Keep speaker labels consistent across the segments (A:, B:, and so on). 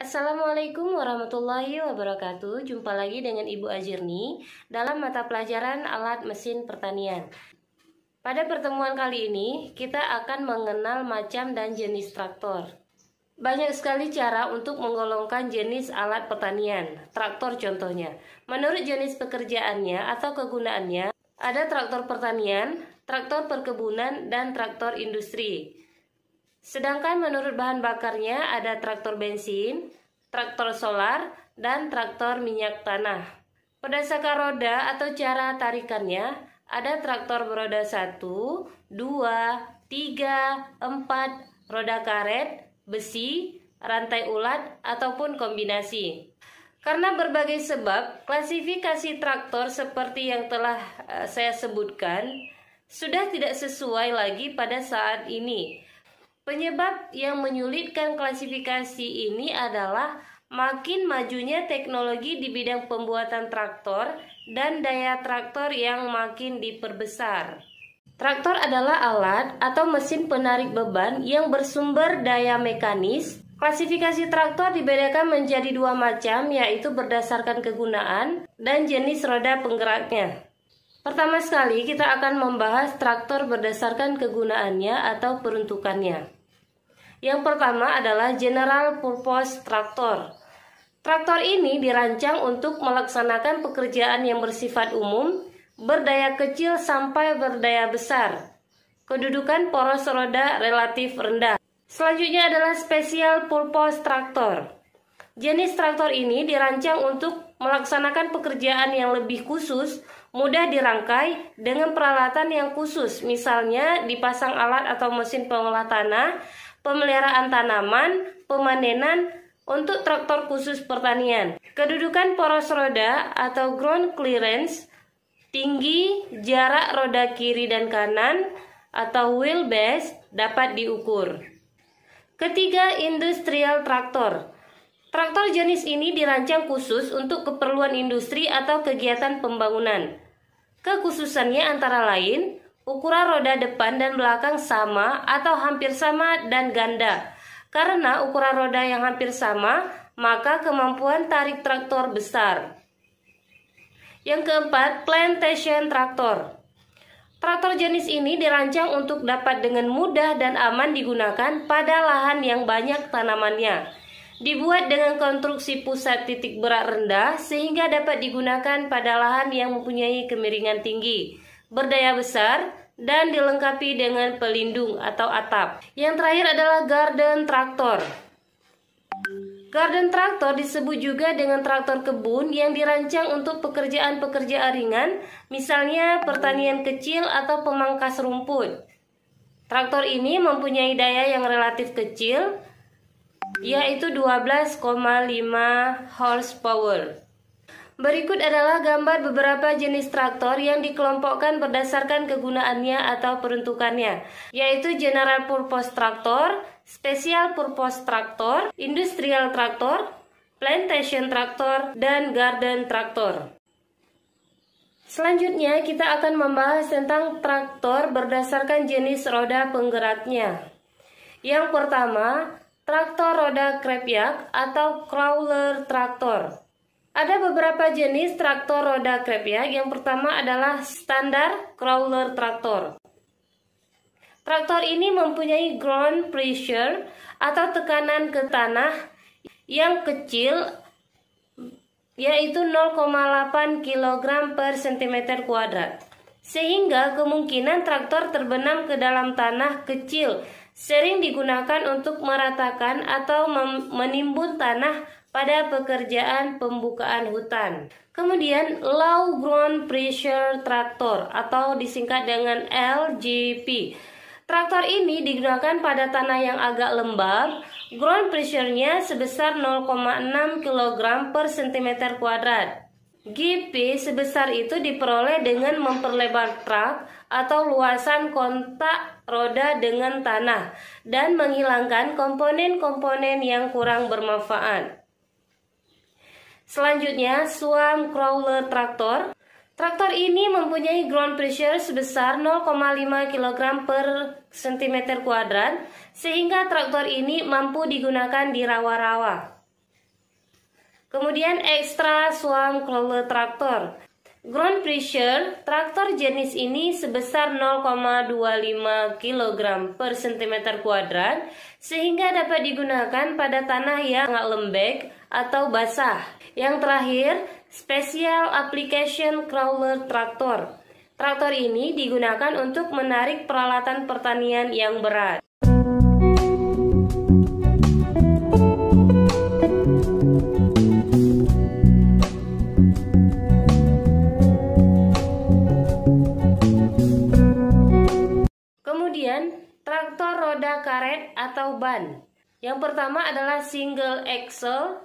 A: Assalamualaikum warahmatullahi wabarakatuh. Jumpa lagi dengan Ibu Azirni dalam mata pelajaran alat mesin pertanian. Pada pertemuan kali ini kita akan mengenal macam dan jenis traktor. Banyak sekali cara untuk menggolongkan jenis alat pertanian. Traktor contohnya, menurut jenis pekerjaannya atau kegunaannya, ada traktor pertanian, traktor perkebunan, dan traktor industri. Sedangkan menurut bahan bakarnya ada traktor bensin, traktor solar, dan traktor minyak tanah. Berdasarkan roda atau cara tarikannya, ada traktor beroda 1, 2, 3, 4, roda karet, besi, rantai ulat, ataupun kombinasi. Karena berbagai sebab, klasifikasi traktor seperti yang telah saya sebutkan sudah tidak sesuai lagi pada saat ini. Penyebab yang menyulitkan klasifikasi ini adalah makin majunya teknologi di bidang pembuatan traktor dan daya traktor yang makin diperbesar. Traktor adalah alat atau mesin penarik beban yang bersumber daya mekanis. Klasifikasi traktor dibedakan menjadi dua macam, yaitu berdasarkan kegunaan dan jenis roda penggeraknya. Pertama sekali kita akan membahas traktor berdasarkan kegunaannya atau peruntukannya. Yang pertama adalah General Purpose Traktor. Traktor ini dirancang untuk melaksanakan pekerjaan yang bersifat umum, berdaya kecil sampai berdaya besar. Kedudukan poros roda relatif rendah. Selanjutnya adalah Special Purpose Traktor. Jenis traktor ini dirancang untuk melaksanakan pekerjaan yang lebih khusus, mudah dirangkai dengan peralatan yang khusus, misalnya dipasang alat atau mesin pengolah tanah, pemeliharaan tanaman, pemanenan untuk traktor khusus pertanian. Kedudukan poros roda atau ground clearance, tinggi, jarak roda kiri dan kanan atau wheelbase dapat diukur. Ketiga, industrial traktor. Traktor jenis ini dirancang khusus untuk keperluan industri atau kegiatan pembangunan. Kekhususannya antara lain, ukuran roda depan dan belakang sama atau hampir sama dan ganda. Karena ukuran roda yang hampir sama, maka kemampuan tarik traktor besar. Yang keempat, plantation traktor. Traktor jenis ini dirancang untuk dapat dengan mudah dan aman digunakan pada lahan yang banyak tanamannya. Dibuat dengan konstruksi pusat titik berat rendah sehingga dapat digunakan pada lahan yang mempunyai kemiringan tinggi, berdaya besar, dan dilengkapi dengan pelindung atau atap. Yang terakhir adalah garden traktor. Garden traktor disebut juga dengan traktor kebun yang dirancang untuk pekerjaan-pekerjaan ringan, misalnya pertanian kecil atau pemangkas rumput. Traktor ini mempunyai daya yang relatif kecil, yaitu 12,5 horsepower. Berikut adalah gambar beberapa jenis traktor yang dikelompokkan berdasarkan kegunaannya atau peruntukannya, yaitu General Purpose Traktor, Special Purpose Traktor, Industrial Traktor, Plantation Traktor, dan Garden Traktor. Selanjutnya kita akan membahas tentang traktor berdasarkan jenis roda penggeraknya. Yang pertama, traktor roda krepyak atau crawler traktor. Ada beberapa jenis traktor roda krepyak. Yang pertama adalah standar crawler traktor. Traktor ini mempunyai ground pressure atau tekanan ke tanah yang kecil, yaitu 0,8 kg per cm², sehingga kemungkinan traktor terbenam ke dalam tanah kecil sering digunakan untuk meratakan atau menimbun tanah pada pekerjaan pembukaan hutan. Kemudian low ground pressure traktor atau disingkat dengan LGP. Traktor ini digunakan pada tanah yang agak lembab. Ground pressure-nya sebesar 0,6 kg per cm². GP sebesar itu diperoleh dengan memperlebar truk atau luasan kontak roda dengan tanah dan menghilangkan komponen-komponen yang kurang bermanfaat. Selanjutnya, Swarm Crawler Traktor. Traktor ini mempunyai ground pressure sebesar 0,5 kg per cm², sehingga traktor ini mampu digunakan di rawa-rawa. Kemudian extra swarm crawler traktor. Ground pressure traktor jenis ini sebesar 0,25 kg per cm kuadrat sehingga dapat digunakan pada tanah yang sangat lembek atau basah. Yang terakhir, special application crawler traktor. Traktor ini digunakan untuk menarik peralatan pertanian yang berat. Kemudian, traktor roda karet atau ban. Yang pertama adalah single axle.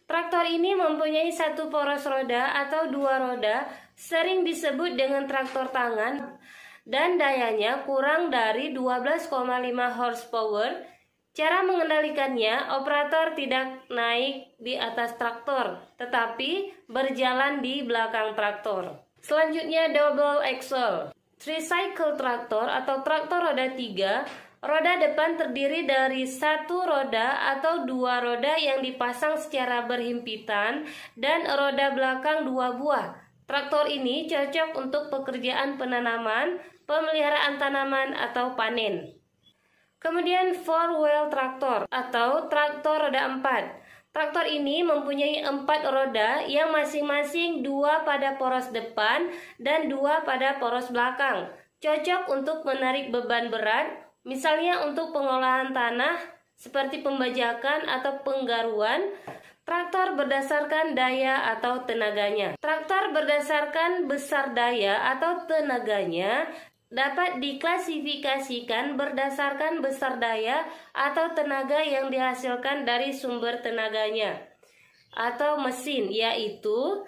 A: Traktor ini mempunyai satu poros roda atau dua roda, sering disebut dengan traktor tangan, dan dayanya kurang dari 12,5 horsepower. Cara mengendalikannya, operator tidak naik di atas traktor, tetapi berjalan di belakang traktor. Selanjutnya double axle. Tricycle traktor atau traktor roda 3. Roda depan terdiri dari satu roda atau dua roda yang dipasang secara berhimpitan dan roda belakang dua buah. Traktor ini cocok untuk pekerjaan penanaman, pemeliharaan tanaman, atau panen. Kemudian four-wheel traktor atau traktor roda 4. Traktor ini mempunyai 4 roda yang masing-masing 2 pada poros depan dan 2 pada poros belakang. Cocok untuk menarik beban berat, misalnya untuk pengolahan tanah seperti pembajakan atau penggaruan. Traktor berdasarkan daya atau tenaganya. Traktor berdasarkan besar daya atau tenaganya dapat diklasifikasikan berdasarkan besar daya atau tenaga yang dihasilkan dari sumber tenaganya atau mesin, yaitu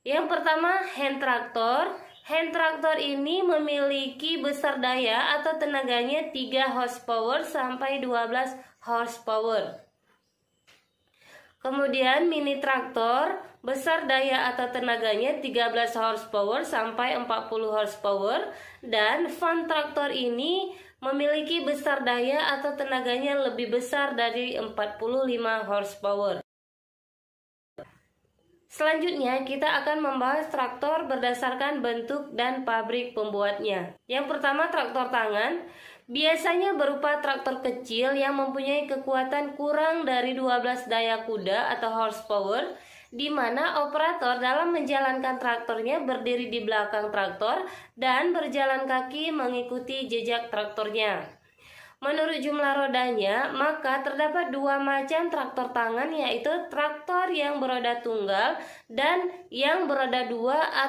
A: yang pertama hand traktor. Hand traktor ini memiliki besar daya atau tenaganya 3 horsepower sampai 12 horsepower. Kemudian mini traktor, besar daya atau tenaganya 13 horsepower sampai 40 horsepower, dan farm traktor ini memiliki besar daya atau tenaganya lebih besar dari 45 horsepower. Selanjutnya kita akan membahas traktor berdasarkan bentuk dan pabrik pembuatnya. Yang pertama, traktor tangan. Biasanya berupa traktor kecil yang mempunyai kekuatan kurang dari 12 daya kuda atau horsepower, di mana operator dalam menjalankan traktornya berdiri di belakang traktor dan berjalan kaki mengikuti jejak traktornya. Menurut jumlah rodanya, maka terdapat 2 macam traktor tangan, yaitu traktor yang beroda tunggal dan yang beroda 2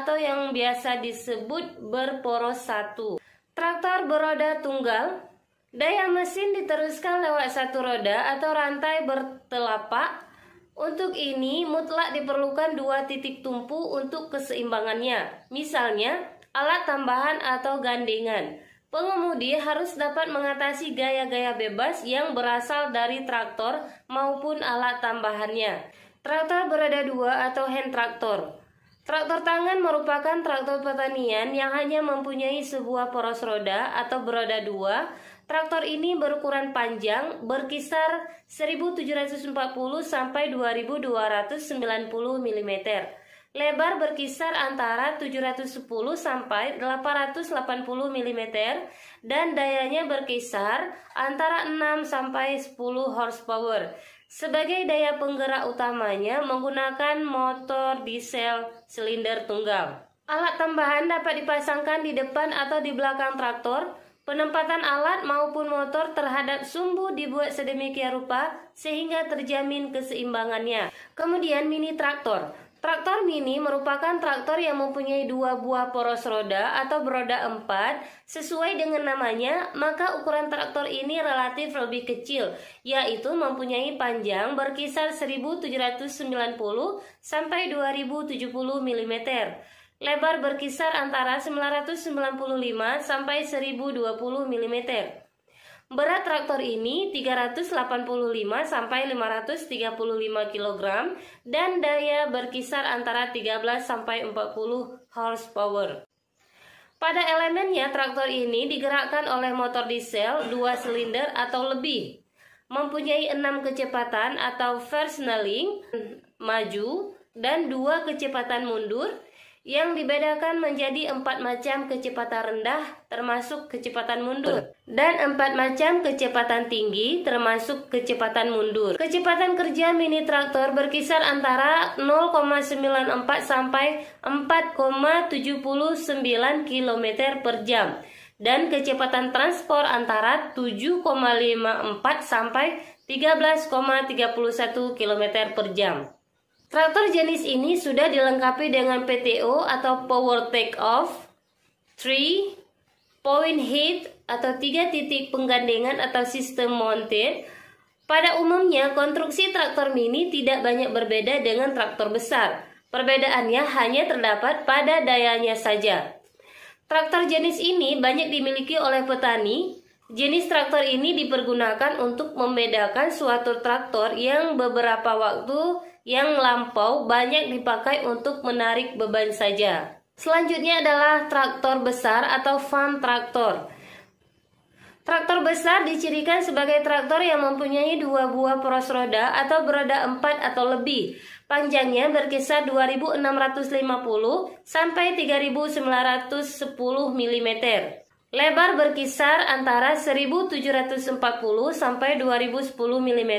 A: atau yang biasa disebut berporos 1. Traktor beroda tunggal, daya mesin diteruskan lewat satu roda atau rantai bertelapak. Untuk ini mutlak diperlukan 2 titik tumpu untuk keseimbangannya, misalnya alat tambahan atau gandengan. Pengemudi harus dapat mengatasi gaya-gaya bebas yang berasal dari traktor maupun alat tambahannya. Traktor beroda 2 atau hand traktor. Traktor tangan merupakan traktor pertanian yang hanya mempunyai sebuah poros roda atau beroda 2. Traktor ini berukuran panjang berkisar 1740 sampai 2290 mm. Lebar berkisar antara 710 sampai 880 mm dan dayanya berkisar antara 6 sampai 10 horsepower. Sebagai daya penggerak utamanya menggunakan motor diesel silinder tunggal. Alat tambahan dapat dipasangkan di depan atau di belakang traktor. Penempatan alat maupun motor terhadap sumbu dibuat sedemikian rupa sehingga terjamin keseimbangannya. Kemudian mini traktor. Traktor mini merupakan traktor yang mempunyai 2 buah poros roda atau beroda 4. Sesuai dengan namanya, maka ukuran traktor ini relatif lebih kecil, yaitu mempunyai panjang berkisar 1790 sampai 2070 mm. Lebar berkisar antara 995 sampai 1020 mm. Berat traktor ini 385 sampai 535 kg dan daya berkisar antara 13 sampai 40 horsepower. Pada elemennya, traktor ini digerakkan oleh motor diesel 2 silinder atau lebih. mempunyai 6 kecepatan atau versnelling maju dan 2 kecepatan mundur, yang dibedakan menjadi 4 macam kecepatan rendah termasuk kecepatan mundur dan 4 macam kecepatan tinggi termasuk kecepatan mundur. Kecepatan kerja mini traktor berkisar antara 0,94 sampai 4,79 km per jam dan kecepatan transport antara 7,54 sampai 13,31 km per jam. Traktor jenis ini sudah dilengkapi dengan PTO atau Power Take Off, 3 Point Head atau 3 titik penggandengan atau sistem mounted. Pada umumnya, konstruksi traktor mini tidak banyak berbeda dengan traktor besar. Perbedaannya hanya terdapat pada dayanya saja. Traktor jenis ini banyak dimiliki oleh petani. Jenis traktor ini dipergunakan untuk membedakan suatu traktor yang beberapa waktu yang lampau banyak dipakai untuk menarik beban saja. Selanjutnya adalah traktor besar atau farm traktor. Traktor besar dicirikan sebagai traktor yang mempunyai 2 buah poros roda atau beroda 4 atau lebih. Panjangnya berkisar 2650 sampai 3910 mm. Lebar berkisar antara 1740 sampai 2010 mm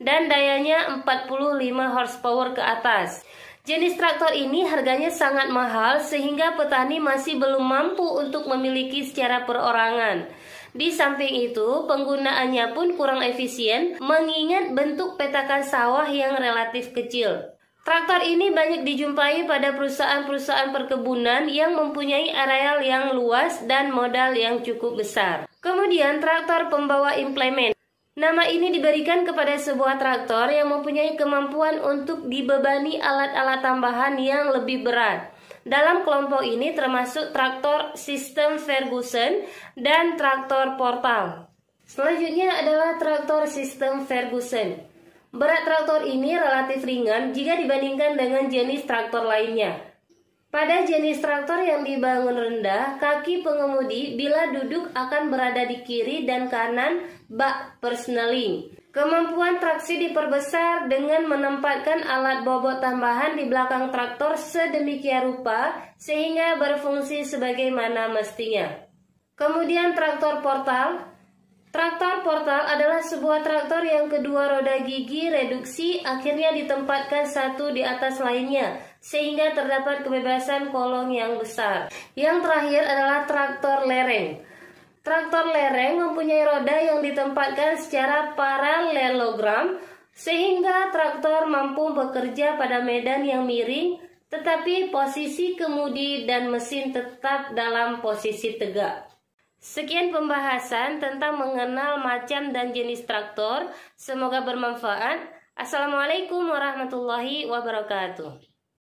A: dan dayanya 45 horsepower ke atas. Jenis traktor ini harganya sangat mahal sehingga petani masih belum mampu untuk memiliki secara perorangan. Di samping itu, penggunaannya pun kurang efisien mengingat bentuk petakan sawah yang relatif kecil. Traktor ini banyak dijumpai pada perusahaan-perusahaan perkebunan yang mempunyai areal yang luas dan modal yang cukup besar. Kemudian traktor pembawa implemen. Nama ini diberikan kepada sebuah traktor yang mempunyai kemampuan untuk dibebani alat-alat tambahan yang lebih berat. Dalam kelompok ini termasuk traktor sistem Ferguson dan traktor portal. Selanjutnya adalah traktor sistem Ferguson. Berat traktor ini relatif ringan jika dibandingkan dengan jenis traktor lainnya. Pada jenis traktor yang dibangun rendah, kaki pengemudi bila duduk akan berada di kiri dan kanan bak persneling. Kemampuan traksi diperbesar dengan menempatkan alat bobot tambahan di belakang traktor sedemikian rupa sehingga berfungsi sebagaimana mestinya. Kemudian traktor portal. Traktor portal adalah sebuah traktor yang kedua roda gigi reduksi akhirnya ditempatkan satu di atas lainnya, sehingga terdapat kebebasan kolong yang besar. Yang terakhir adalah traktor lereng. Traktor lereng mempunyai roda yang ditempatkan secara paralelogram, sehingga traktor mampu bekerja pada medan yang miring, tetapi posisi kemudi dan mesin tetap dalam posisi tegak. Sekian pembahasan tentang mengenal macam dan jenis traktor. Semoga bermanfaat. Assalamualaikum warahmatullahi wabarakatuh.